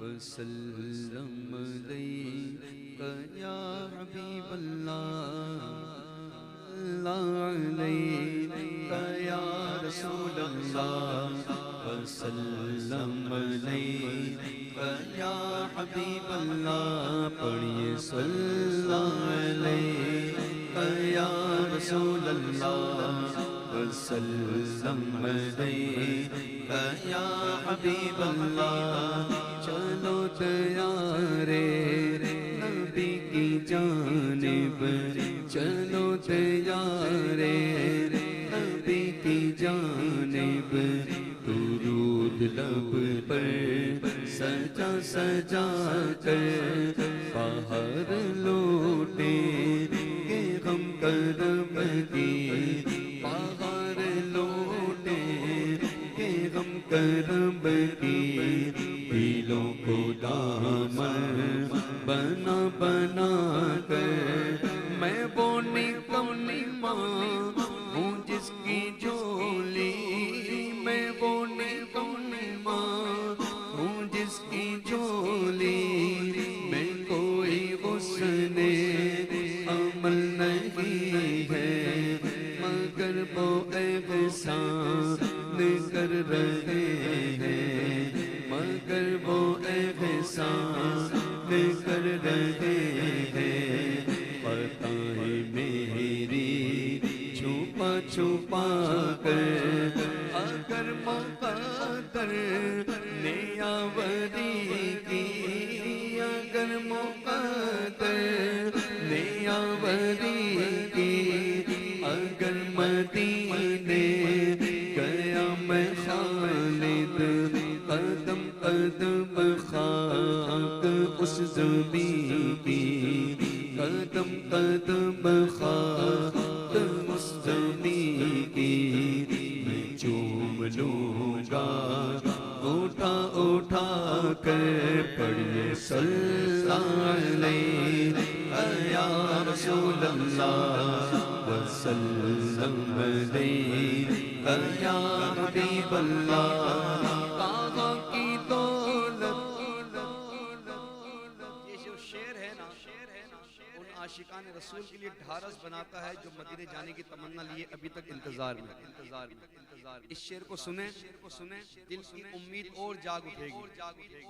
वसल्लम अलैका या हबीबल्लाह अलैका या रसूलल्लाह वसल्लम अलैका या हबीबल्लाह। पढ़िए सल्लल्लाहु अलैका या रसूलल्लाह वसल्लम अलैका या हबीबल्लाह। चलो तैयारे नबी की जानिब, चलो तैयारे नबी की जानिब। दुरूद लब पर सजा सजा कर बाहर लौटे के गम करम की, बाहर लौटे के गम करम की। दिलों को दामन बना बना कर मैं वो निकम्मी माँ हूँ जिसकी झोली, मैं वो निकम्मी माँ हूँ जिसकी झोली। मैं कोई हुस्ने अमल नहीं है मगर वो एहसान कर रहे हैं, मगर वो एहसान कर रहे हैं। बताएं मेरी छुपा छुपा कर अगर मुक़द्दर ने यावरी की, अगर मुक़द्दर ने यावरी की। अगर मदीने गया मैं खालिद कदम कदम खाक उस ज़मीं की, कदम कदम खाक उस ज़मीं की। मैं चूम लूँगा उठा उठा कर। पढ़िए सल्लल्लाहु अलैका या रसूलल्लाह वसल्लम अलैका या हबीबल्लाह। काग़ज़ की दौलत, ये जो शेर है ना उन आशिकान रसूल के लिए ढारस बनाता है जो मदीने जाने की तमन्ना लिए अभी तक इंतजार में। इस शेर को सुने दिल की उम्मीद और जाग उठेगी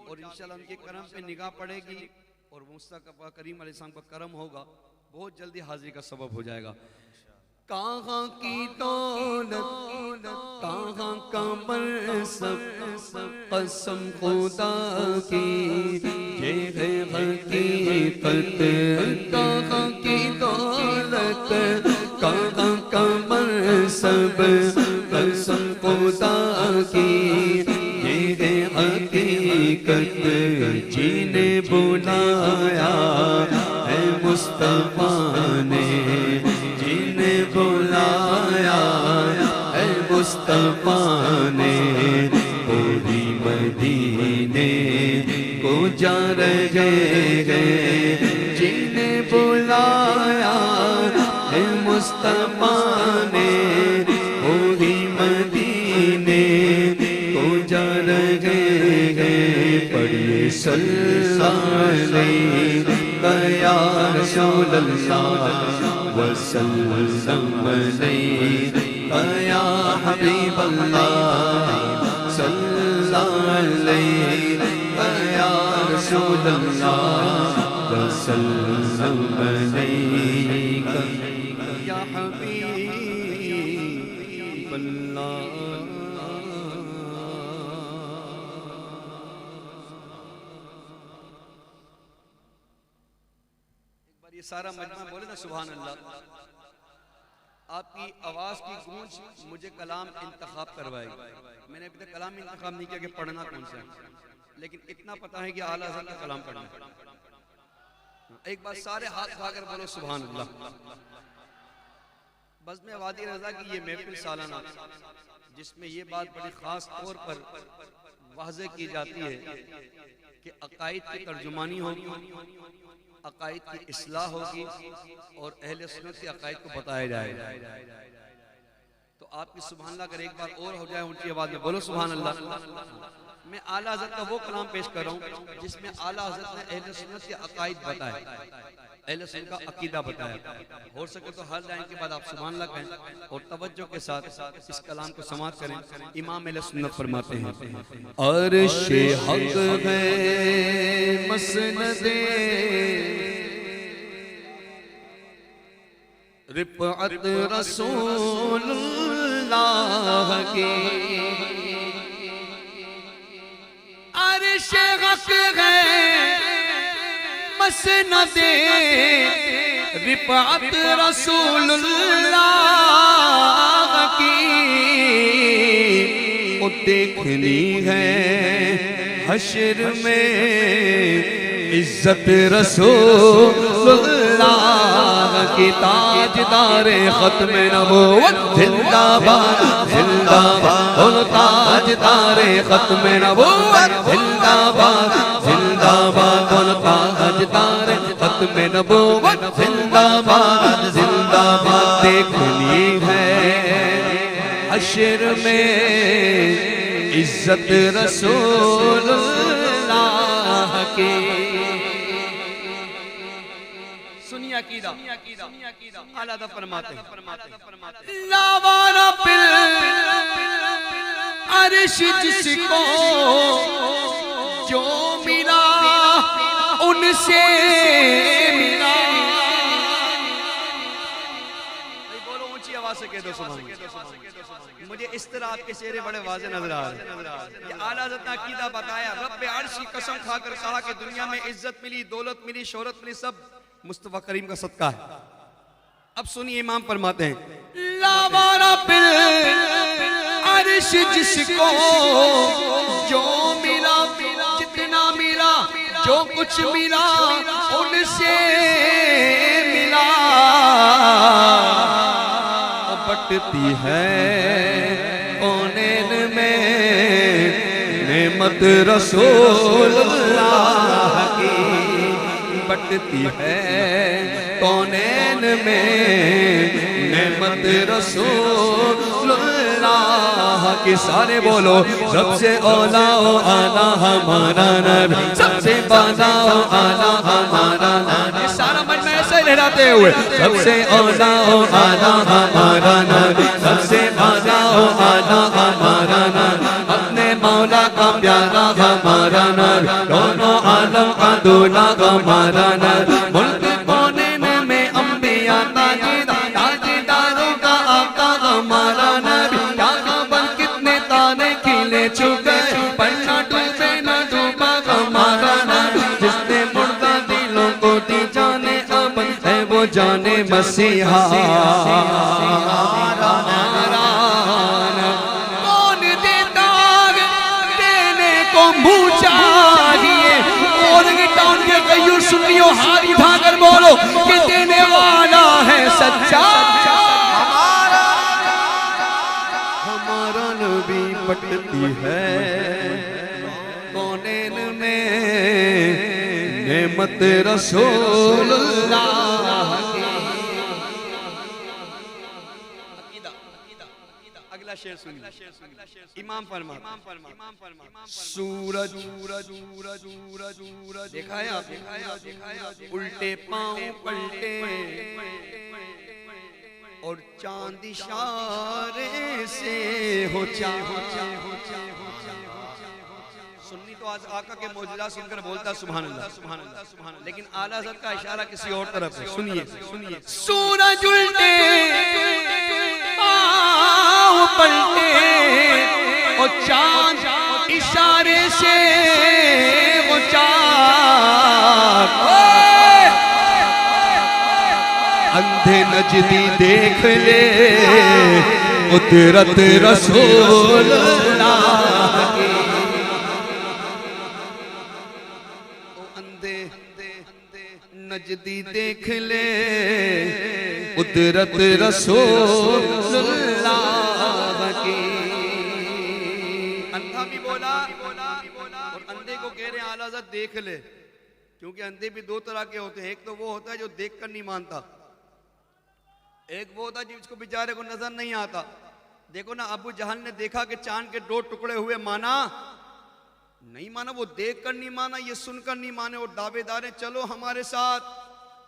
और इंशाल्लाह उनके करम पे निगाह पड़ेगी और मुस्तफ़ा करीम अलैहिस्सलाम का करम होगा, बहुत जल्दी हाजिरी का सबब हो जाएगा। कहाँ की दौलत कहाँ का मनसब, कसम खुदा की ये है हकीकत। कहाँ की दौलत कहाँ का मनसब, कसम खुदा की ये है हकीकत। जिन्हें बुलाया है मुस्तफा ने, बुलाया है मुस्तफा ने। पूरी मदीने को जा रहे हैं, जिन्हें बुलाया है मुस्तफा ने। पूरी मदीने को जा रहे हैं। पढ़िए सल्लल्लाहु अलैका या रसूलल्लाह वसल्लम अलैका या हबीबल्लाह। सल्लल्लाहु अलैका या रसूलल्लाह वसल्लम अलैका या हबीबल्लाह। ये सारा मजमा बोले ना सुभान अल्लाह। आपकी आवाज की गूंज मुझे कलाम इंतखाब करवाएगी। मैंने अभी तक कलाम इंतखाब नहीं किया कि पढ़ना कौन सा है, लेकिन इतना पता है कि आला हज़रत का कलाम पढ़ना है। एक बार सारे हाथ उठाकर बोलो सुभान अल्लाह। बज़्म वादी रज़ा की ये महफिल सालाना जिसमें ये बात बड़ी खास तौर पर वाज़े की जाती है कि अकायद की तर्जुमानी होगी, अकायद की इस्लाह होगी और अहले सुन्नत के अकायद को बताया जाएगा। तो आपकी सुभान अल्लाह अगर एक बार और हो जाए ऊंची आवाज में बोलो सुभान अल्लाह। मैं आला हज़रत का वो कलाम पेश कर रहा हूँ जिसमें आला हज़रत ने अहले सुन्नत के अकायद बताए, अहले सुन्नत का अकीदा बताया। हो सके तो हर लाइन के बाद आप सुभान अल्लाह कहें और तवज्जो के साथ इस कलाम को समाअत करें। इमाम अहले सुन्नत फरमाते हैं, अर्शे हक है मसनदे रिफ़अत रसूलुल्लाह की, अर्शे हक है मसनदे रिफ़अत रसूलुल्लाह की, वो देखनी है हश्र में इज्जत रसूलुल्लाह की। ताजदारे खत्म नबूवत जिंदाबाद जिंदाबाद, और ताजदारे खत्म नबूवत जिंदाबाद जिंदाबाद, और ताजदारे खत्म नबूवत जिंदाबाद जिंदाबाद। देखनी है हश्र में इज्जत रसूलुल्लाह की। सुनिए अकीदा आला दा फरमाते हैं, लावारा पिल अर्श जिसको जो मिला उनसे मिला। बोलो ऊंची आवाज से कह दो सुभान। मुझे इस तरह आपके चेहरे बड़े वाज़े नजर आ रहे हैं। ये आला हज़रत ने अकीदा बताया, रब्बे अर्श की कसम खाकर कहा कि दुनिया में इज्जत मिली, दौलत मिली, शोहरत मिली, सब मुस्तफा करीम का सदका है। अब सुनिए इमाम फरमाते हैं, लावारा पिल अर्श जिसको जो मिला जितना मिला जो कुछ मिला उनसे मिला। बटती है कौनैन में नेमत रसूलुल्लाह की, बटती है कौनैन में नेमत रसूलुल्लाह की। सारे बोलो सबसे औला आला हमारा नबी, सबसे बाला आला हमारा नबी। सारा मन में ऐसे लहराते हुए सबसे औला आला हमारा नबी, सबसे बाला आला हमारा नबी, अपने मौला का प्यारा हमारा नबी, दोनों आलम का दूल्हा हमारा नबी। मुल्क कौनैन में अंबिया ताजदारों का आका हमारा नबी। क्या खबर कितने तारे खिले चुके, पन्ना डूबे न डूबा हमारा नबी। जिसने मुर्दा दिलों को दी जाने अब है वो जाने मसीहा। कौन देता देने को मुँह चाहिए, और टाउन के कईयों सुनियो हाथ उठाकर बोलो कि देने वाला है सच्चा हमारा नबी। पटती है कौनैन में नेमत रसूलुल्लाह की। अगला शेर सुनिए, इमाम फरमा सूरज देखा है आप, उल्टे पांव पलटे और चांद इशारे से हो सुन्नी तो आज आका के मौजूदा सुनकर बोलता सुभान अल्लाह सुभान अल्लाह सुभान अल्लाह, लेकिन आला हज़रत का इशारा किसी और तरफ है। सुनिए सुनिए, सूरज उल्टे पांव पलटे और चांद इशारे से वो चांद। अंधे नजदी देख ले कुदरत रसूलुल्लाह की। अंधे नजदी देख ले कुदरत रसूलुल्लाह की। अंधा भी बोला और अंधे को कह रहे हैं आला हज़रत देख ले, क्योंकि अंधे भी दो तरह के होते हैं। एक तो वो होता है जो देखकर नहीं मानता, एक वो होता है जिसको बेचारे को नजर नहीं आता। देखो ना, अबू जहल ने देखा कि चांद के दो टुकड़े हुए, माना नहीं माना, वो देख कर नहीं माना, ये सुनकर नहीं माने और दावेदार हैं चलो हमारे साथ,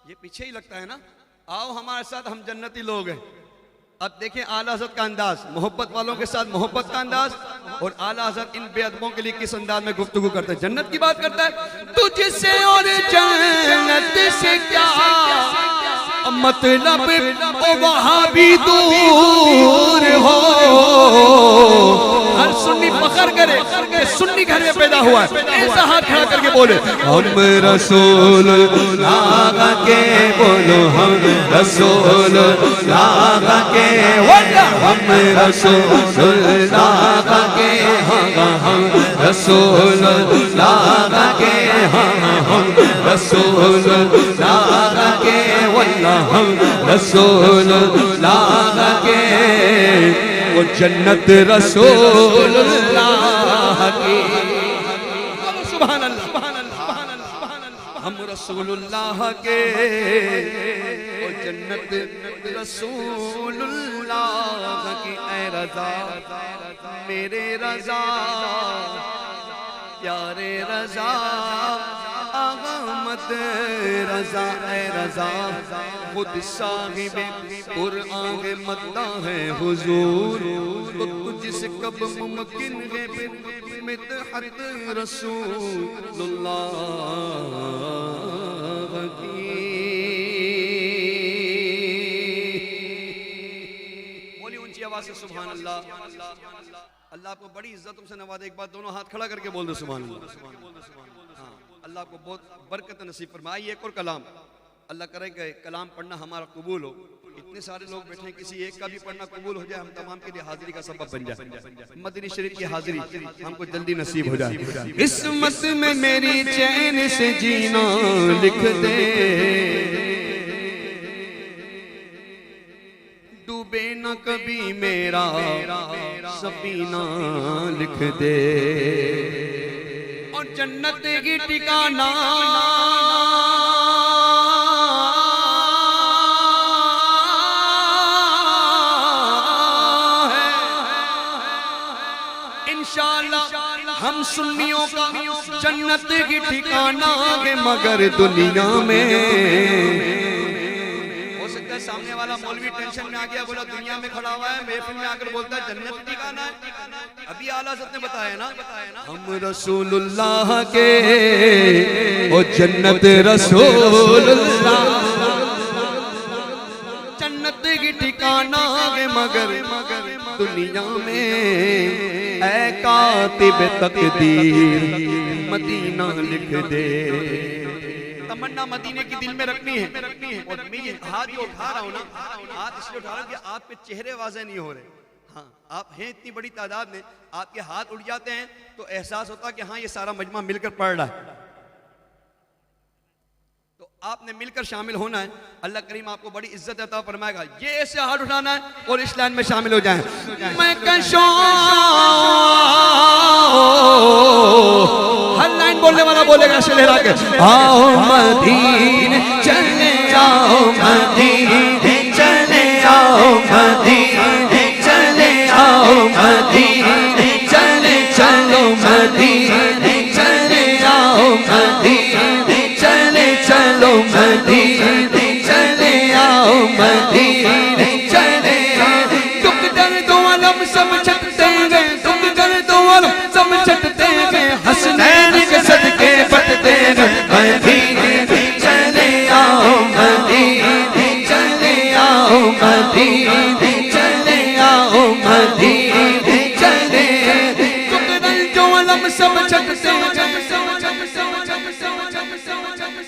ये पीछे ही लगता है ना, आओ हमारे साथ, हम जन्नती लोग हैं। अब देखें आला हज़रत का अंदाज, मोहब्बत वालों के साथ मोहब्बत का अंदाज, और आला हज़रत इन बेअदबों के लिए किस अंदाज में गुफ्तगू करते हैं, जन्नत की बात करता है। तुझसे और जन्नत से क्या मतलब, ओ वहां भी दूर हो। हर सुन्नी फख्र करे कि सुन्नी घर में पैदा हुआ है, ऐसा हाथ खड़ा करके बोले हम रसूल लागा के, बोलो हम रसूल लागा के, हम रसूल लागा के, हम रसूल लागा के, हम रसूल लागा के, वल्लाह हम रसूल लागा के, वो जन्नत रसूलुल्लाह की। सुभान अल्लाह, सुभान अल्लाह, सुभान अल्लाह, सुभान अल्लाह। हम रसूलुल्लाह के, वो जन्नत रसूलुल्लाह की। ऐ रज़ा मेरे रज़ा, प्यारे रज़ा, आगमत रज़ा, ऐ रज़ा खुद साहिब कुरान के मद्दा है हुजूर, तो तुझसे कब मुमकिन है फिर मिदहत रसूलुल्लाह की। बोली ऊंची आवाज से सुभान अल्लाह। अल्लाह आपको बड़ी इज्जत तुमसे नवाजे। एक बात दोनों हाथ खड़ा करके बोल दो सुभान अल्लाह। हाँ, अल्लाह आपको बहुत बरकत नसीब फरमाए। एक और कलाम अल्लाह करे कि कलाम पढ़ना हमारा कबूल हो। इतने सारे लोग बैठे हैं, किसी एक का भी पढ़ना कबूल हो जाए, हम तमाम के लिए हाजिरी का सबब बन जाए। मदनी शरीफ की हाजिरी हमको जल्दी नसीब हो जाए। किस्मत में मेरी चैन से जीना लिख दे, डूबे न कभी मेरा सफीना लिख दे, और जन्नत की ठिकाना हम सुन्नियों का जन्नत की ठिकाना है, मगर दुनिया में हो सकता है सामने वाला मौलवी टेंशन में आ गया, बोला दुनिया में खड़ा हुआ है, महफिल में आकर बोलता है जन्नत की ठिकाना है। अभी आला हज़रत ने बताया ना, हम रसूलुल्लाह के, ओ जन्नत रसूलुल्लाह, जन्नत की ठिकाना है, मगर दुनिया में ऐ कातिब तकदीर मदीना लिख दे। तमन्ना मदीने की दिल में रखनी है। और मैं ये हाथ जो उठा रहा हूँ ना, हाथ इसलिए उठा रहा हूँ कि आप पे चेहरे वाज़े नहीं हो रहे। हाँ, आप हैं इतनी बड़ी तादाद में, आपके हाथ उठ जाते हैं तो एहसास होता है कि हाँ ये सारा मजमा मिलकर पढ़ रहा है। तो आपने मिलकर शामिल होना है। अल्लाह करीम आपको बड़ी इज्जत अता फरमाएगा। ये ऐसे हाथ उठाना है और इस लाइन में शामिल हो जाएं। मैं कशो हर लाइन बोलने वाला बोलेगा ऐसे लहरा के, आओ मदीने चले आओ, मदीने चले आओ, मदीने चले आओ, मदीने चले चलो, मदीने चले आओ, मदीने चले चलो, मदीने चले आओ, मदीने चले। दुख दर्द आलम सब छटते गए, दुख दर्द आलम सब छटते गए, हसनैन के सदके बटते गए, मदीने चले आओ, मदीने चले आओ, मदीने चले आओ, मदीने चले। दुख दर्द आलम सब छटते गए,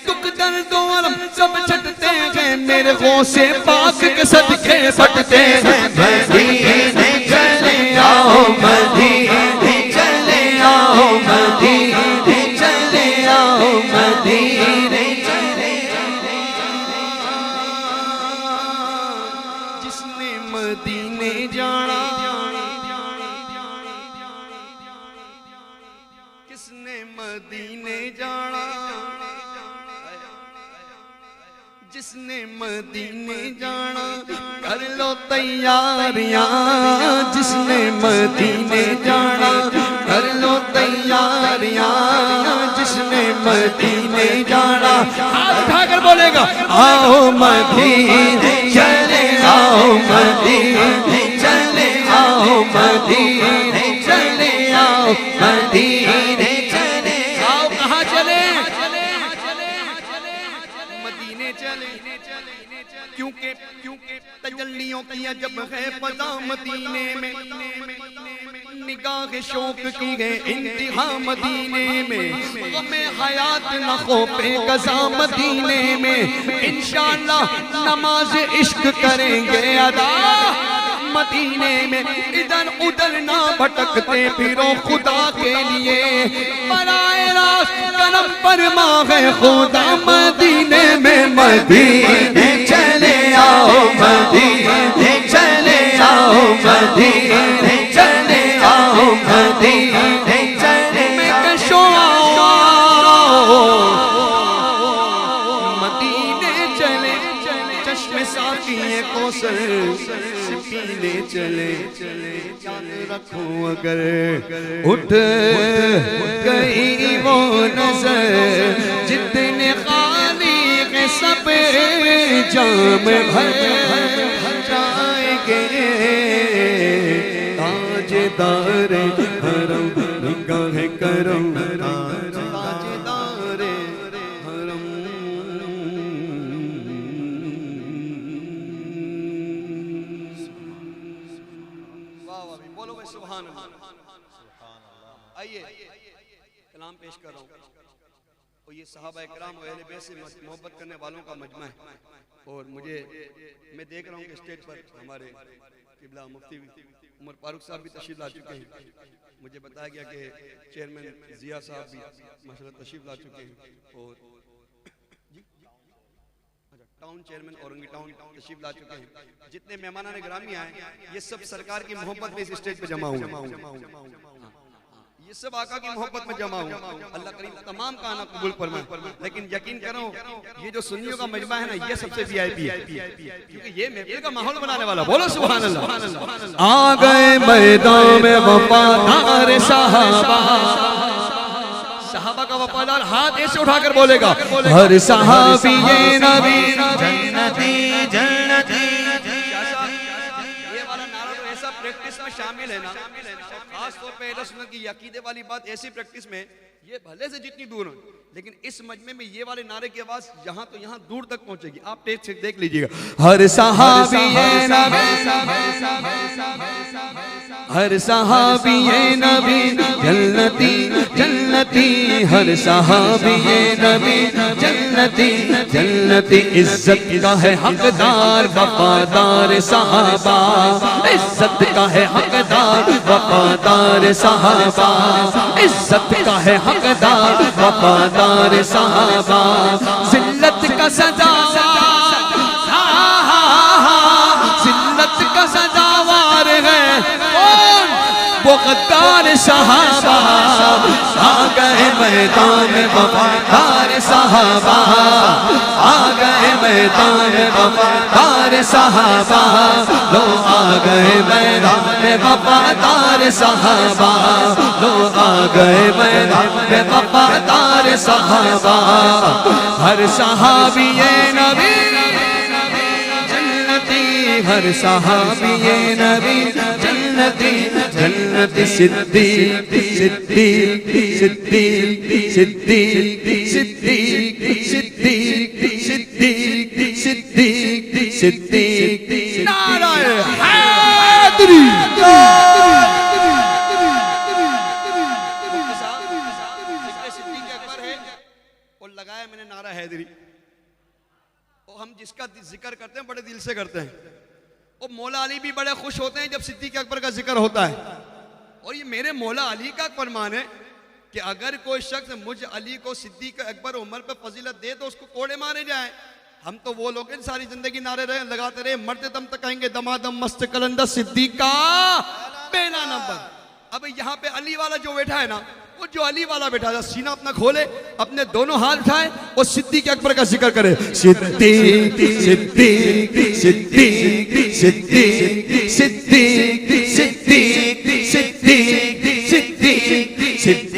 दुख दर्द आलम सब छटते गए, मेरे गौसे पाक के सदके बटते हैं, मदीने चले आओ, मदीने चले आओ, मदीने चले आओ, मदीने चले। जिसने मदीने जाना, किसने मदीने जाना, जिसने मदीने जाना कर लो तैयारियां, जिसने मदीने जाना कर लो तैयारियां। तैयारियां जिसने मदीने जाना हाथ उठाकर बोलेगा आओ मदीने चले आओ मदीने चले आओ मदीने चले आओ मदीने चले आओ कहाँ चले मदीने चले क्योंकि तजल्लियों की जब है फज़ा मदीने में निगाह शौक की है इंतहा मदीने में गमे हयात न खौफे कज़ा मदीने में इंशाअल्लाह नमाज इश्क करेंगे अदा मदीने में इधर उधर ना भटकते फिरो खुदा के लिए बराए रास्त करम फरमा है खुदा मदीने में मदीने चले आओ मदीने चले आओ मदीने चले आओ मदीने चले मैं कशो मदीने चले चश्मे साकिए कौसर पीने चले याद रखो अगर उठ गई वो नजर जितने खाली के सब जाम भर जाएंगे ताजदार हरम निगाह करम ताजदार हरम बोलो सुभान अल्लाह। आइए कलाम पेश कर रहा हूँ और ये सहाबा इकराम और अहले बैत से मोहब्बत करने वालों का मजमा है और मैं देख रहा हूँ कि स्टेज पर हमारे किबला मुफ्ती उमर फारूक साहब भी तशरीफ ला चुके हैं। मुझे बताया गया कि चेयरमैन जिया साहब भी माशाल्लाह तशरीफ ला चुके हैं और टाउन चेयरमैन औरंगी टाउन तशरीफ ला चुके हैं। जितने मेहमान गिरामी आए ये सब सरकार की मोहब्बत में इस स्टेज पे जमा हुए, ये सब आका की मोहब्बत में जमा हुए। अल्लाह करीम तमाम का आना कबूल फरमाए। लेकिन यकीन करो ये जो सुन्नियों का मजमा है ना ये सबसे वीआईपी है क्योंकि ये महफिल का माहौल बनाने वाला। बोलो सुभान अल्लाह। आ गए मैदान में वफादार सहाबा, सहाबा का वफादार हाथ ऐसे उठाकर बोलेगा हर सहाबी ये नबी जन्नती जन्नती। ये वाला नारा तो ऐसा प्रैक्टिस में शामिल है ना, खास तौर पे अहले सुन्नत की अकीदे वाली बात ऐसी प्रैक्टिस में ये भले से जितनी दूर हो लेकिन इस मजमे में ये वाले नारे की आवाज यहाँ तो यहाँ दूर तक पहुंचेगी। आप टेक से देख लीजिएगा हर सहाबी ये नबी हर सहाबी ये नबी जन्नती जन्नती हर सहाबी ये नबी जन्नती जन्नती। इज्जत का है हकदार वफादार सहाबा, इज्जत का है हकदार वफादार सहाबा, इज्जत का है हकदार वफादार सहाबा। जिल्लत का सजावार जिल्लत का सजावार है कौन वो गद्दार सहाबा। आ गए मैदान में वफादार सहाबा, आ गए मैदान में वफादार सहाबा। लो आ गए मैदान में वफादार सहाबा, लो आ गए मैदान में वफादार सहाबा। हर सहाबी ये नबी जन्नती हर सहाबी ये नबी जन्नती जन्नती। सिद्दीक सिद्दीक सिद्दीक सिद्दीक सिद्दीक सिद्दीक सिद्दीक सिद्दीक सिद्दीक। नारा हैदरी और लगाया मैंने नारा हैदरी। और हम जिसका जिक्र करते हैं बड़े दिल से करते हैं और मौला अली भी बड़े खुश होते हैं जब सिद्दीक अकबर का जिक्र होता है। और ये मेरे मौला अली का फरमान है कि अगर कोई शख्स मुझ अली को सिद्दीक अकबर उमर पे फजीलत दे तो उसको कोड़े मारे जाए। हम तो वो लोग हैं सारी जिंदगी नारे रहे लगाते रहे मरते दम तक कहेंगे दमादम मस्त कलंदर सिद्दीक का पहला नंबर। अब यहाँ पे अली वाला जो बैठा है ना वो जो अली वाला बैठा है सीना अपना खोले अपने दोनों हाथ उठाए और सिद्दीक अकबर का जिक्र करे। सिद्दीक सिद्दीक सिद्दीक सिद्दीक सिद्दीक सिद्दीक सिद्दीक सिद्दीक सिद्दीक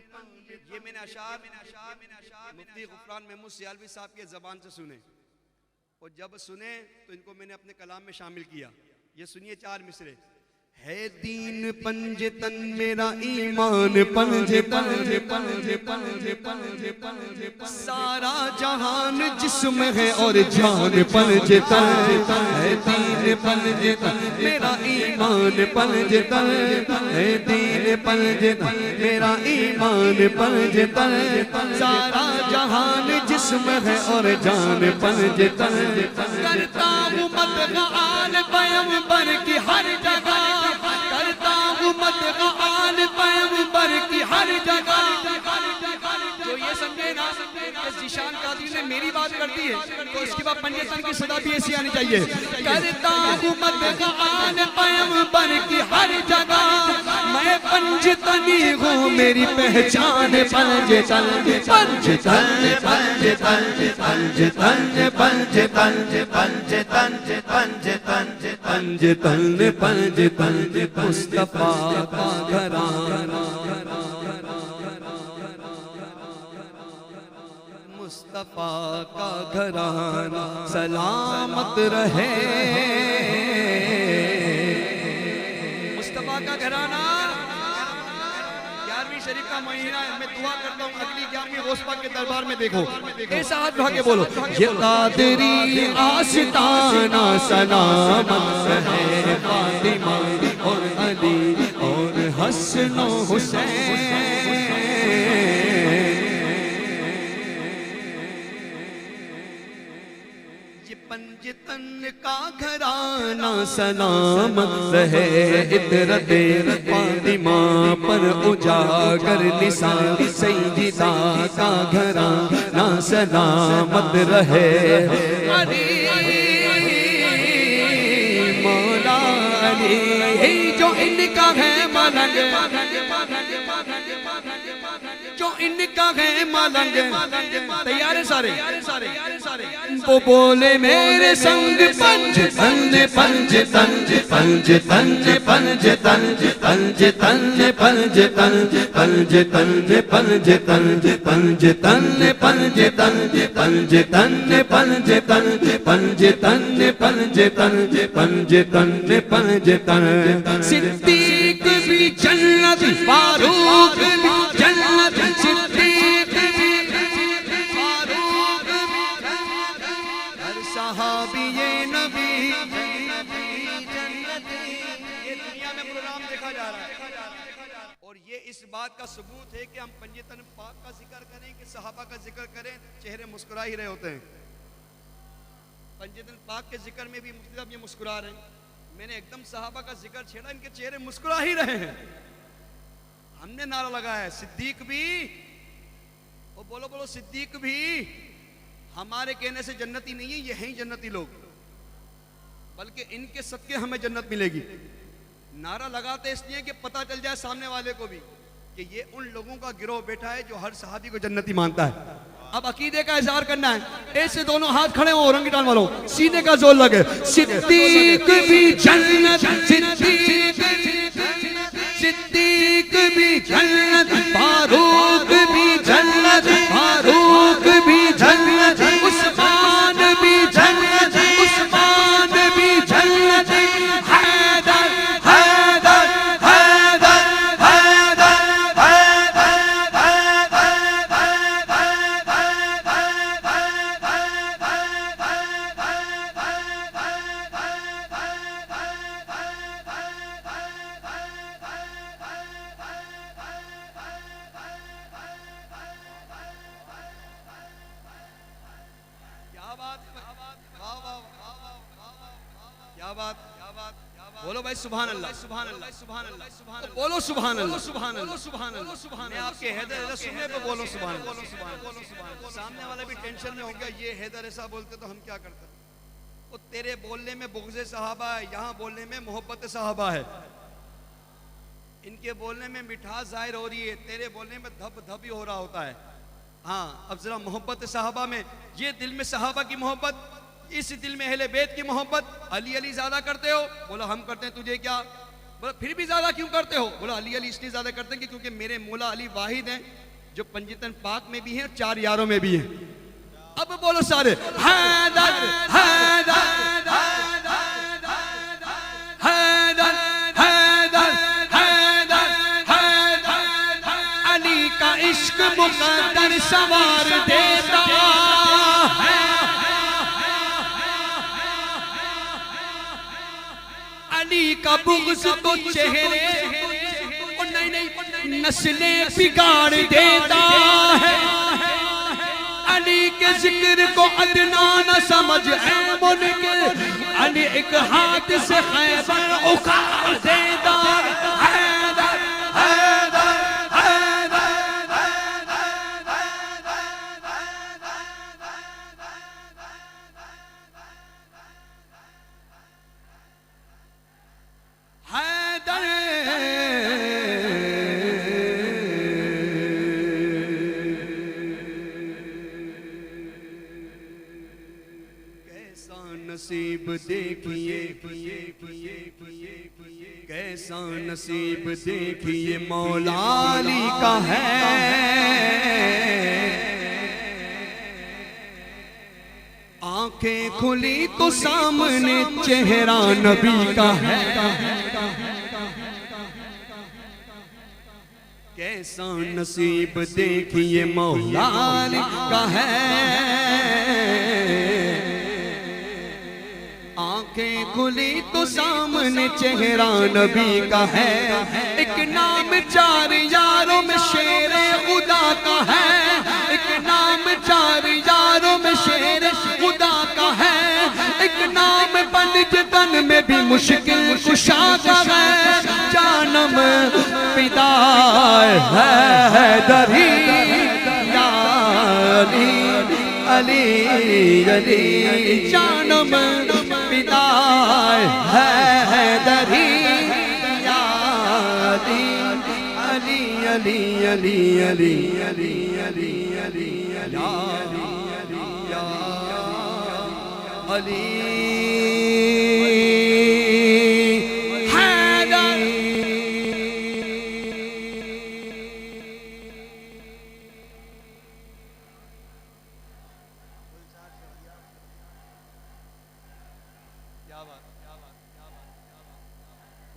पानी मुफ्ती गुफरान महमूद सियालवी साहब के ज़बान से सुने, और जब सुने तो इनको मैंने अपने कलाम में शामिल किया। ये सुनिए 4 मिसरे। है दीन पंजे तन मेरा ईमान पंजे पंजे पंजे पंजे पंजे पंजे, सारा जहान जिस्म है और जान पंजे तन, है दीन पंजे तन मेरा ईमान पंजे तन, है दीन पंजे तन मेरा ईमान पंजे तन, सारा जहान जिस्म है और जान पंजे तन, करता हूँ मदगान पैगंबर की हर जगह, करता हूँ मदगान पैगंबर की हर जगह। जो ये समझे ना कि ज़ीशान कादरी ने मेरी बात कर दी है तो इसके बाद पंजेतन की सदा भी ऐसी आनी चाहिए। करता हूँ मदगान पैगंबर की हर जगह, मैं पंजतनी हूँ मेरी पहचान पंजतन पंजतन पंजतन पंजतन पंजतन पंजतन पंजतन पंजतन पंजतन मुस्तफा का घराना, मुस्तफा का घराना सलामत रहे, मुस्तफा का घराना। 11वीं शरीफ का महीना है, मैं दुआ करता हूँ अगली 11वीं गौस पाक के दरबार में देखो, ऐसा हाथ उठा के बोलो, ये कादरी आस्ताना सलामत है, फातिमा और अली और हसन हुसैन, पंजतन का घराना सलामत रहे, इतरत फातिमा पर उजागर निशान, सैयदा का घराना सलामत रहे, अली मौला अली जो इनका है मलंग, जो इनका है मलंग, तैयार है सारे, वो बोले मेरे संग पंजतन पंजतन पंजतन पंजतन पंजतन पंजतन पंजतन पंजतन पंजतन पंजतन पंजतन पंजतन पंजतन पंजतन पंजतन पंजतन, सिद्दीक भी जन्नत फारूक भी जन्नत, सिद्दीक भी फारूक भी हर सहाबी ये नबी, ये दुनिया में प्रोग्राम देखा जा रहा है और ये इस बात का सबूत है कि हम पंजतन पाक का जिक्र करें कि सहाबा का जिक्र करें, चेहरे मुस्कुरा ही रहे होते हैं। पंजतन पाक के जिक्र में भी मुफ्ती साहब ये मुस्कुरा रहे हैं, मैंने एकदम सहाबा का जिक्र छेड़ा, इनके चेहरे मुस्कुरा ही रहे हैं। हमने नारा लगाया है सिद्दीक भी, और बोलो बोलो सिद्दीक भी, हमारे कहने से जन्नती नहीं है, ये हैं जन्नती लोग, बल्कि इनके सदके हमें जन्नत मिलेगी। नारा लगाते इसलिए कि पता चल जाए सामने वाले को भी कि ये उन लोगों का गिरोह बैठा है जो हर सहाबी को जन्नती मानता है। अब अकीदे का इजहार करना है, ऐसे दोनों हाथ खड़े हो रंगीटान वालों, सीने का जोर लगे, सिद्दीक भी जन्नत, सिद्दीक सिद्दीक भी जन्नत, फारूक भी जन्नत, फारूक भी जन्नत, उस्मान भी जन्नत, उस्मान भी जन्नत, हैदर हैदर हैदर हैदर क्या बात, बोलो भाई सुभान अल्लाह, सुभान अल्लाह, सुभान अल्लाह, सुभान अल्लाह, बोलो सुभान अल्लाह, सुभान अल्लाह, सुभान अल्लाह, सुभान। मैं आपके हैदर सुनने पे बोलो सुभान अल्लाह, बोलो सुभान अल्लाह। सामने वाला भी टेंशन में हो गया, ये हैदर ऐसा बोलते तो हम क्या करते। वो तेरे बोलने में बुग़्ज़े सहाबा है, यहाँ बोलने में मोहब्बत सहाबा है। इनके बोलने में मिठास जाहिर हो रही है, तेरे बोलने में धब धब ही हो रहा होता है। हाँ, अब जरा मोहब्बत सहाबा में, ये दिल में सहाबा की मोहब्बत, इस दिल में अहले बैत की मोहब्बत। अली अली ज्यादा करते हो, बोला हम करते हैं, तुझे क्या? बोला फिर भी ज्यादा क्यों करते हो? बोला अली अली इसलिए ज्यादा करते हैं कि क्योंकि मेरे मौला अली वाहिद हैं जो पंजीतन पाक में भी है और 4 यारों में भी है। अब बोलो सारे हैदर हैदर हैदर हैदर हैदर हैदर अली का इश्क मुकद्दर सवार देता है। अली का बुग़्ज़ तो चेहरे नहीं नस्लें बिगाड़ देता है। अली के जिक्र को अदना न समझ है मुनकिर, अली एक हाथ से खैबर उखाड़ देता है। हैदर हैदर हैदर नसीब देखिए कैसा नसीब देखिए मौला अली का है। आंखें खुली तो सामने चेहरा नबी का है। कैसा नसीब देखिए मौला अली का है। आंखें खुली तो सामने चेहरा नबी का है। एक नाम 4 यारों में शेर खुदा का है। एक नाम 4 यारों में शेर खुदा का है। एक नाम पंजतन में भी मुश्किल कुशा का है। जानम पिता है हैदरी या अली अली अली जानम पिता है हैदरी या अली अली अली अली अली अली अली अली या अली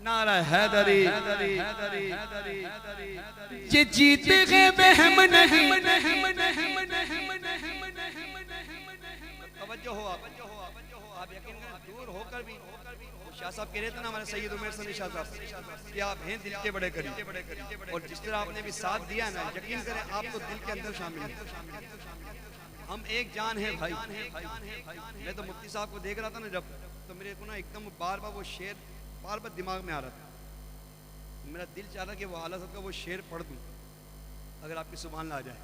नारा हैदरी ये जीत गए बहम नहीं। तवज्जो हो आप यकीन करें दूर होकर भी शाह साहब कह रहे थे ना हमारे सैयद उमर सनी शाह साहब कि आप हैं दिल के बड़े करीब। और जिस तरह आपने भी साथ दिया ना यकीन करें आप तो दिल के अंदर शामिल हैं। हम एक जान है भाई। मैं तो मुफ्ती साहब को देख रहा था ना जब, तो मेरे को ना एकदम बार बार वो शेर बार बार दिमाग में आ रहा था। मेरा दिल चाह रहा कि वो आला साहब का वो शेर पढ़ दूं अगर आपकी सुभान ला जाए।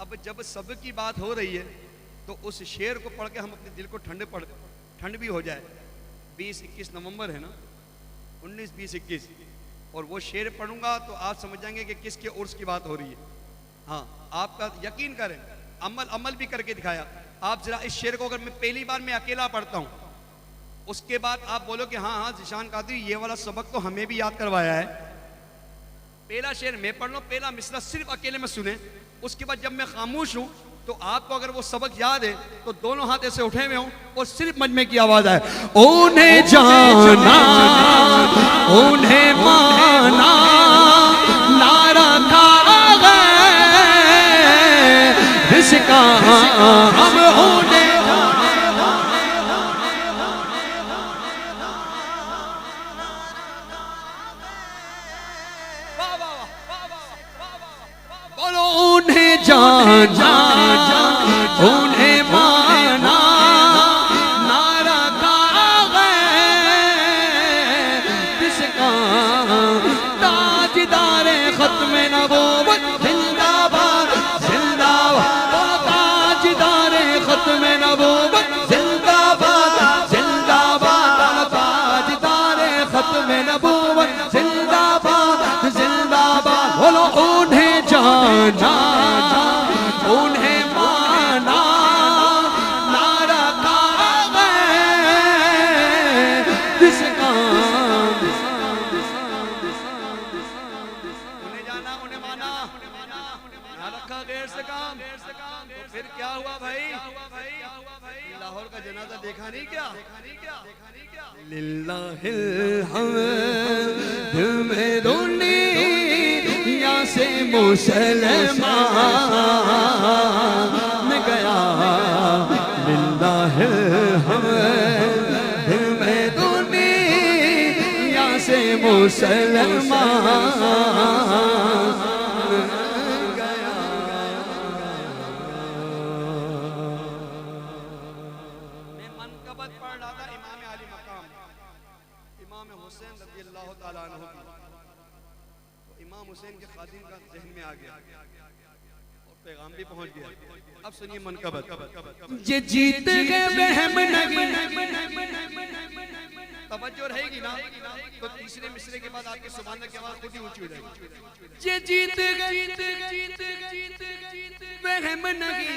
अब जब सब की बात हो रही है तो उस शेर को पढ़ के हम अपने दिल को ठंड भी हो जाए। 20-21 नवंबर है ना, 19-20-21, और वो शेर पढ़ूंगा तो आप समझ जाएंगे कि किसके उर्स की बात हो रही है। हाँ, आपका यकीन करें अमल भी करके दिखाया। आप जरा इस शेर को अगर मैं पहली बार मैं अकेला पढ़ता हूँ उसके बाद आप बोलो कि हाँ हाँ ज़ीशान कादरी ये वाला सबक तो हमें भी याद करवाया है। पहला शेर मैं पढ़ लो, पहला मिसरा सिर्फ अकेले में सुने, उसके बाद जब मैं खामोश हूँ तो आपको अगर वो सबक याद है तो दोनों हाथ ऐसे उठे हुए हों और सिर्फ मजमे की आवाज आए। उन्हें जाना उन्हें माना नारा खा गए इसका हम उन्हें जाना उन्हें माना नारा खा गए किसका ताजदारे खत्म नबूवत जिंदाबाद जिंदाबाद। ताजदारे खत्म नबूवत जिंदाबाद जिंदाबाद। ताजदारे खत्म नबूवत जिंदाबाद जिंदाबाद। बोलो उन्हें जाना उन्हें माना नारा खा गए किसका। उन्हें जाना उन्हें माना रखा गैर से काम, तो फिर क्या हुआ भाई? लाहौर का जनाजा देखा नहीं क्या? लिल्लाहिल हम्द में दुनिया से मुसलमान गया, लिल्लाहिल हम्द में दुनिया से मुसलमान गया। मैं मनकबत पढ़ रहा था इमाम आली मकाम, इमाम हुसैन रज़ियल्लाहु ताला अन्हु की, तो इमाम हुसैन के खादिम का ज़हन में आ गया और पैगाम भी पहुंच गया। अब सुनिए मनकबत। ये जीत गए वहम नहीं, तवज्जो रहेगी ना तो तीसरे मिसरे के बाद आपकी सुभान अल्लाह की आवाज खुद ही ऊंची हो जाएगी। ये जीत गए वहम नहीं,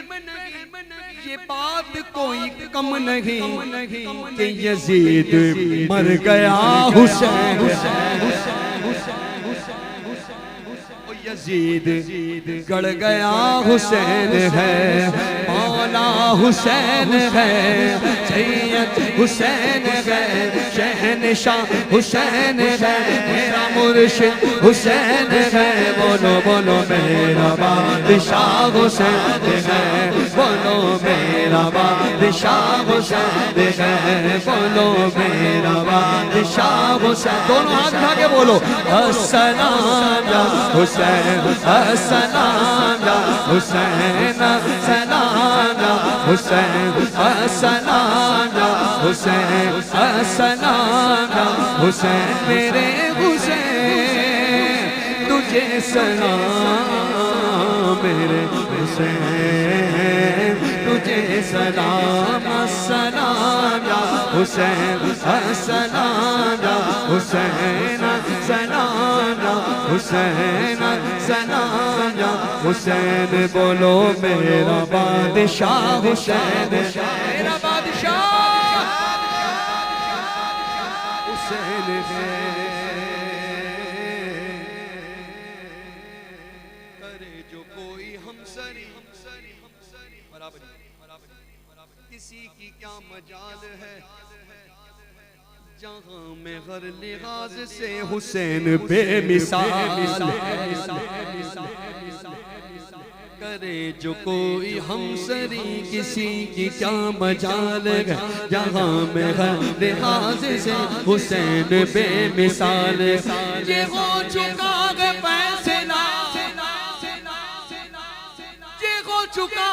ये बात कोई कम नहीं कि यजीद मर गया हुसैन, यजीद गड़ गया हुसैन है, मौला हुसैन है, सैयद हुसैन है, शहनशाह हुसैन है, मेरा मुर्शिद हुसैन है। बोलो बोलो मेरा बादशाह हुसैन है, बोलो मेरा बादशाह हुसैन है, बोलो मेरा बादशाह हुसैन। दोनों हाथ उठा के बोलो अस्सलाम या हुसैन, अस्सलाम या हुसैन, अस्सलाम या हुसैन, अस्सलाम या हुसैन, अस्सलाम या हुसैन, मेरे हुसैन तुझे सलाम, मेरे हुसैन तुझे सलाम, अस्सलाम या हुसैन, अस्सलाम या हुसैन, अस्सलाम या हुसैन, अस्सलाम या हुसैन। बोलो मेरा बादशाह हुसैन, मेरा बादशाह हुसैन है। करे जो कोई हमसरी बराबरी, किसी की क्या मजाल है, जहाँ में हर लिहाज से हुसैन बेमिसाल, करे जो कोई हमसरी किसी की क्या मजाल है, जहाँ में हर लिहाज से हुसैन बेमिसाल। ये हो चुका है फैसला, ये हो चुका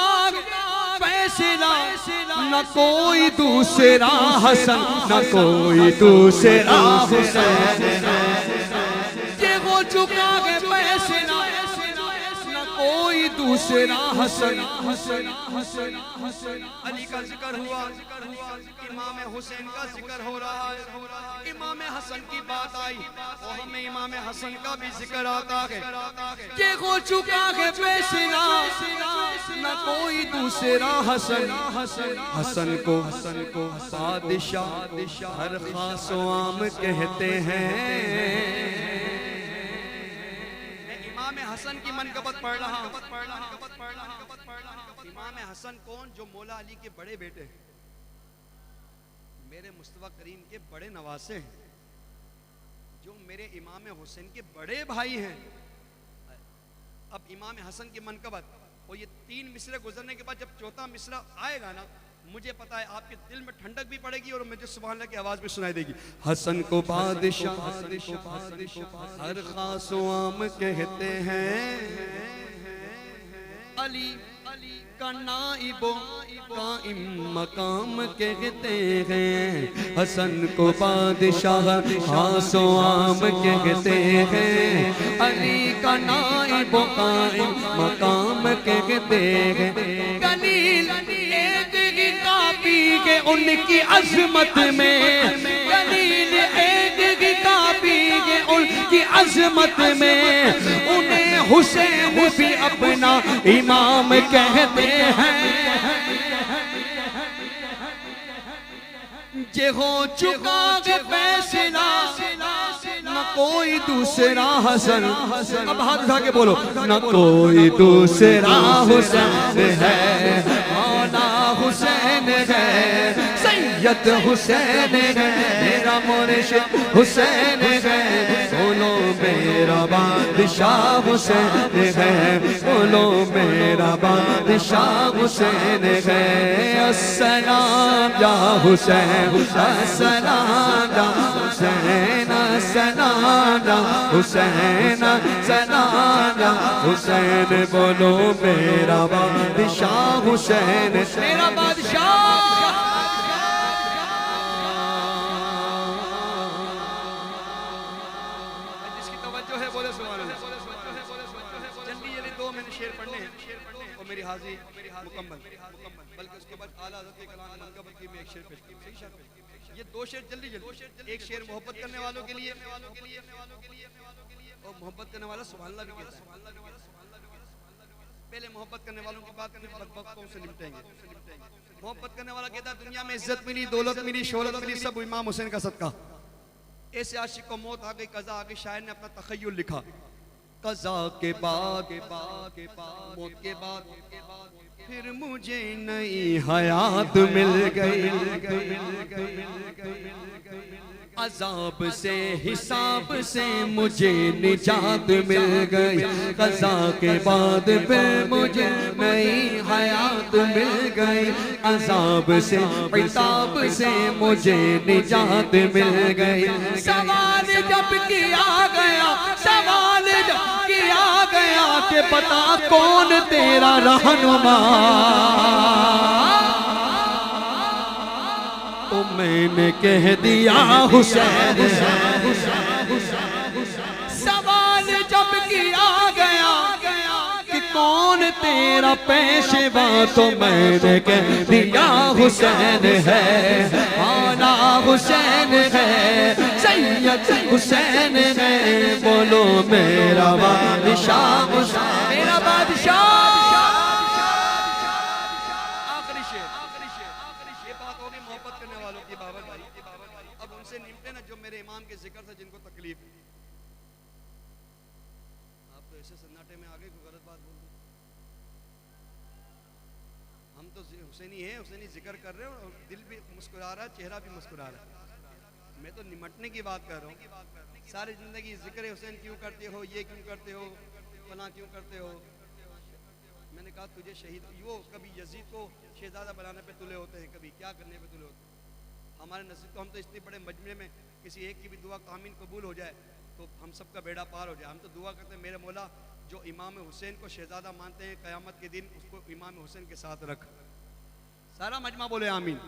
फैसला, न कोई दूसरा हसन, न कोई दूसरा हुसैन, ये हो चुका है फैसला, न कोई दूसरा हसन। अली का जिक्र हुआ, इमाम हुसैन का जिक्र हो रहा है, इमाम हसन की बात आई और हमें इमाम हसन का भी जिक्र आता है। ये हो चुका है फैसला, न कोई दूसरा हसन, हसन को बादशाह हर खास आम कहते हैं। इमाम हसन की मनकबत पढ़ रहा हूं। इमाम हसन कौन? जो मौला अली के बड़े बेटे हैं, मेरे मुस्तफा करीम के बड़े नवासे हैं, जो मेरे इमाम हुसैन के बड़े भाई हैं। अब इमाम हसन की मनकबत और ये 3 मिसरे गुजरने के बाद जब चौथा मिसरा आएगा ना, मुझे पता है आपके दिल में ठंडक भी पड़ेगी और मुझे सुभान अल्लाह की आवाज भी सुनाई देगी। हसन को बादशाह हर खास आम कहते हैं, अली का नाइबो काइम मकाम कहते हैं। हसन को बादशाह खासो आम कहते हैं, अली का नाइबो काइम मकाम कहते हैं। कलील एक ही काफी है उनकी अजमत में, कलील एक ही काफी है उनकी अजमत में, उन्हें हुसैन भी अपना इमाम कहते हैं। ये हो चुका है फैसला, न कोई दूसरा हसन। अब हाथ उठा के बोलो, न कोई दूसरा हुसैन है, मौला हुसैन है, सैयद हुसैन है, मेरा मुर्शिद हुसैन है। बोलो मेरा बादशाह हुसैन है, बोलो मेरा बादशाह हुसैन है। अस्सलाम या हुसैन, अस्सलाम या हुसैन, अस्सलाम या हुसैन, अस्सलाम या हुसैन। बोलो मेरा बादशाह हुसैन, मेरा बादशाह। जिसकी तवज्जो है बोले सुभान अल्लाह। जल्दी जल्दी दो मैंने शेर पढ़ने हैं और मेरी हाजिरी मुकम्मल। बल्कि उसके बाद आला हज़रत के कलाम मनक़बत की मैं एक शेर पेश करूं। सही शेर पेश करूं। ये दो शेर जल्दी जल्दी। एक शेर मोहब्बत करने वालों के लिए और मोहब्बत करने वाला सुभान अल्लाह भी कहता है। पहले मोहब्बत करने वालों की बात फिर बदबख्तों से निपटेंगे। मोहब्बत करने वाला कहता है दुनिया में इज्जत मिली, दौलत मिली, शोहरत मिली, सब इमाम हुसैन का सदका। ऐसे आशिक को मौत आ गई, कज़ा आ गई। शायर ने अपना तख़य्युल लिखा, कज़ा के बाद मौत के बाद फिर मुझे नई हयात मिल गई। अजाब से हिसाब से मुझे निजात मिल गई। कज़ा के बाद फिर मुझे नई हयात मिल गई। अजाब से हिसाब से मुझे निजात मिल गई। सवाल जब किया गया, सवाल जब किया गया कि बता कौन तेरा रहनुमा, तो मैंने कह दिया हुसैन है। सवाल जब किया गया कि कौन तेरा पेशवा, तो मैंने कह दिया हुसैन है। आला हुसैन है, सैयद हुसैन है। बोलो मेरा बादशाह, मेरा बादशाह। मेरे इमाम के जिक्र से जिनको तकलीफ, आप तो ऐसे सन्नाटे में आगे कोई गलत बात बोल दो। हम तो हुसैनी हैं, हुसैनी जिक्र कर रहे हो और दिल भी मुस्कुरा रहा है, चेहरा भी मुस्कुरा रहा है। मैं तो निमटने की बात कर रहा हूँ। सारी जिंदगी जिक्र हुसैन क्यों करते हो, ये क्यों करते हो, फला क्यों करते हो। मैंने कहा तुझे शहीद, वो कभी यजीद को शहजादा बनाने पे तुले होते हैं, कभी क्या करने पे तुले होते हैं। हमारे नसीब तो हम तो इतने बड़े मजमे में किसी एक की भी दुआ कामिन कबूल हो जाए तो हम सबका बेड़ा पार हो जाए। हम तो दुआ करते हैं मेरे मौला जो इमाम हुसैन को शहजादा मानते हैं, क़यामत के दिन उसको इमाम हुसैन के साथ रख। सारा मजमा बोले आमीन।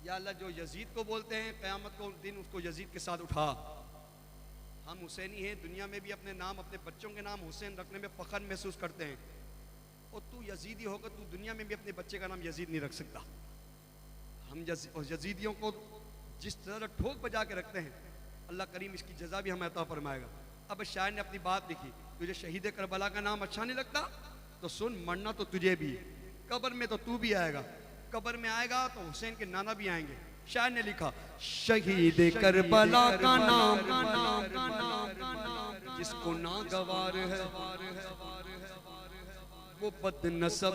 या अल्लाह जो यजीद को बोलते हैं क़यामत को दिन उसको यजीद के साथ उठा। हम हुसैनी हैं, दुनिया में भी अपने नाम, अपने बच्चों के नाम हुसैन रखने में फ़ख्र महसूस करते हैं। और तू यजीदी होकर तू दुनिया में भी अपने बच्चे का नाम यजीद नहीं रख सकता। हम यजीदियों को जिस तरह ठोक बजा के रखते हैं, अल्लाह करीम इसकी जज़ा भी हमें अता फरमाएगा। अब शायर ने अपनी बात लिखी, तुझे शहीद करबला का नाम अच्छा नहीं लगता तो सुन, मरना तो तुझे भी, कब्र में तो तू भी आएगा। कब्र में आएगा तो हुसैन के नाना भी आएंगे। शायर ने लिखा, शहीद करबला का नाम जिसको नागवार है, वो बद नसब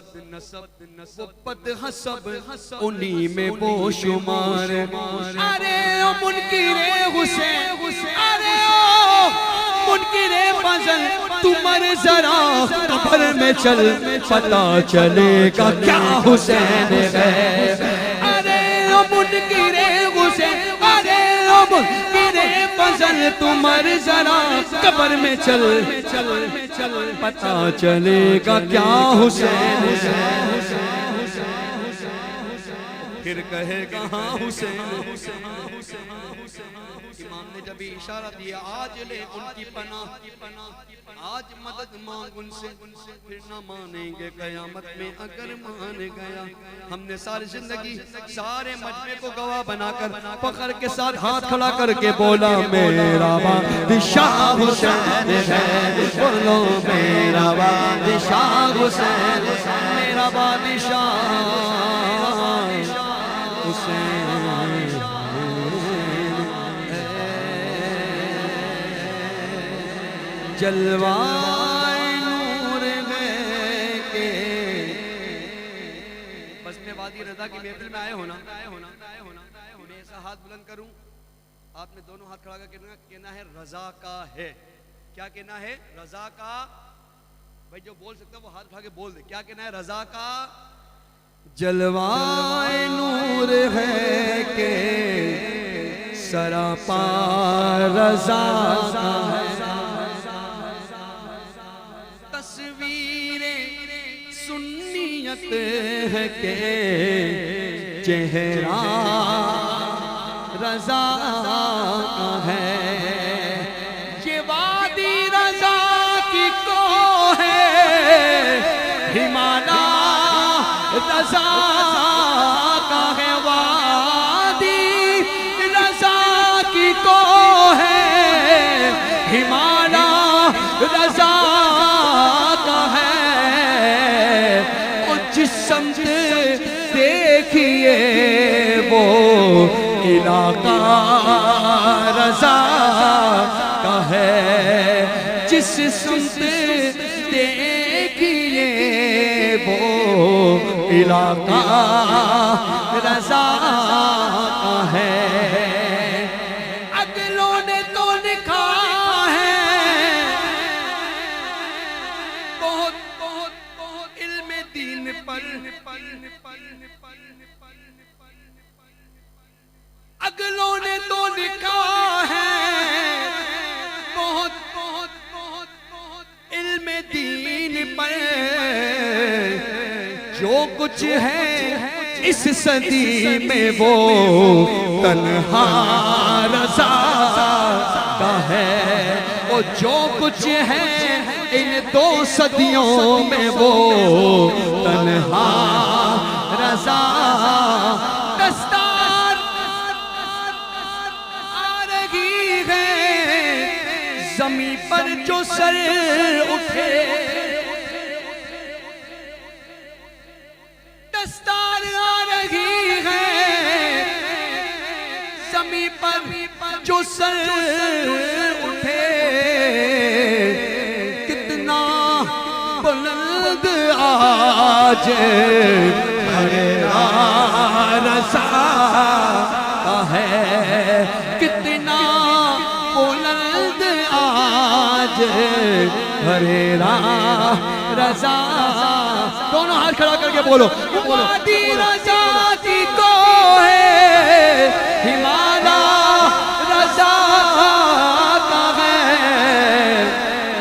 वो बद हसब उन्हीं में वो शुमार। अरे ओ मुनकिरे हुसैन, अरे ओ मुनकिरे फजल, तू मर जरा कब्र में चल, पता चलेगा क्या हुसैन है। अरे ओ मुनकिरे हुसैन, अरे ओ मुनकिरे फजल, तू मर जरा कब्र में चल, पता चलेगा क्या हुसैन है। फिर कहेगा हाँ हुसैन। इमाम ने जब इशारा दिया, आज ले उनकी पनाह, आज मदद मांग उनसे, फिर ना मानेंगे क़यामत में अगर मान गया। हमने सारी जिंदगी सारे मजमे को गवाह बनाकर फख्र के साथ हाथ खड़ा करके बोला, मेरा बादशाह हुसैन है। बोलो मेरा बादशाह हुसैन, मेरा बादशाह हुसैन। जलवाए नूर है के बस में वादी रजा की महफिल में आए होना मैं ऐसा हाथ बुलंद करूं, आपने दोनों हाथ खड़ा करके कहना है रजा का है। क्या कहना है? रजा का। भाई जो बोल सकता है वो हाथ उठा के बोल दे, क्या कहना है? रजा का। जलवाए नूर है के सरापा रजा का है। तस्वीरें सुन्नियत है के चेहरा रजा का है। ये वादी रजा की को है, हिमालय रजा का है। वादी रजा की को है, हिमालय रजा का है। और जिस समझ देखिए वो इलाका रजा का है। जिस सुनते देखिए वो इलाका रजा का है। अगलों ने तो लिखा है बहुत बहुत बहुत इल्म दीन पर। अगलों ने तो लिखा है बहुत बहुत बहुत बहुत इल्म दीन पर। जो कुछ है इस सदी में वो तन्हा रजा का है। और जो कुछ है इन 2 सदियों में वो तन्हा रजा। दस्तार आ रही है जमीन पर जो सर उठे। दस्तार आ रही है जमीन पर जो सर उठे। कितना बुलंद आज रजा का है। कितना बुलंद आज रजा। दोनों हाथ खड़ा करके बोलो, वादी रजा की को है, हिमालय रजा का है।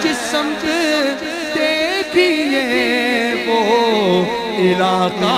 जिस समझ देखिए वो इलाका